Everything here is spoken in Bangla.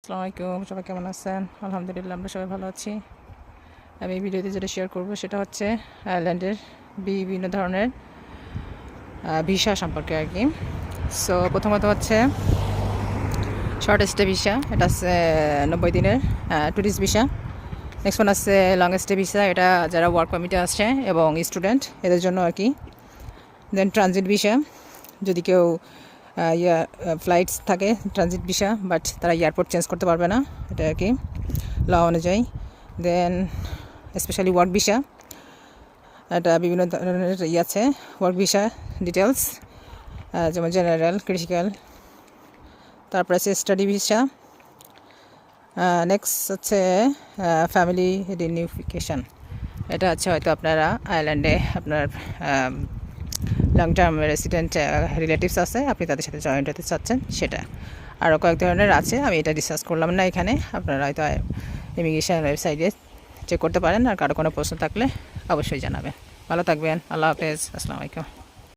আসসালামু আলাইকুম, সবাই কেমন আছেন? আলহামদুলিল্লাহ, আমরা সবাই ভালো আছি। আমি এই ভিডিওতে যেটা শেয়ার করব সেটা হচ্ছে আয়ারল্যান্ডের বিভিন্ন ধরনের ভিসা সম্পর্কে আর কি। সো প্রথমত হচ্ছে শর্ট স্টে ভিসা, এটা আছে 90 দিনের ট্যুরিস্ট ভিসা। নেক্সট ওয়ান আছে লং স্টে ভিসা, এটা যারা ওয়ার্ক পারমিটে আসছে এবং স্টুডেন্ট এদের জন্য আর কি। দেন ট্রানজিট ভিসা, যদি কেউ ফ্লাইটস থাকে ট্রানজিট ভিসা, বাট তারা এয়ারপোর্ট চেঞ্জ করতে পারবে না, এটা আর কি ল অনুযায়ী। দেন স্পেশালি ওয়ার্ক ভিসা, এটা বিভিন্ন ধরনের আছে ওয়ার্ক ভিসা ডিটেলস, যেমন জেনারেল, ক্রিটিক্যাল। তারপর আছে স্টাডি ভিসা। নেক্সট হচ্ছে ফ্যামিলি রিনিউফিকেশন, এটা হচ্ছে হয়তো আপনারা আয়ারল্যান্ডে আপনার লং টার্ম রেসিডেন্ট রিলেটিভস আছে, আপনি তাদের সাথে জয়েন্ট হতে চাচ্ছেন সেটা। আরও কয়েক ধরনের আছে, আমি এটা ডিসকাস করলাম না এখানে, আপনারা হয়তো ইমিগ্রেশন ওয়েবসাইটে চেক করতে পারেন। আর কারো কোনো প্রশ্ন থাকলে অবশ্যই জানাবেন। ভালো থাকবেন, আল্লাহ হাফেজ, আসসালামু আলাইকুম।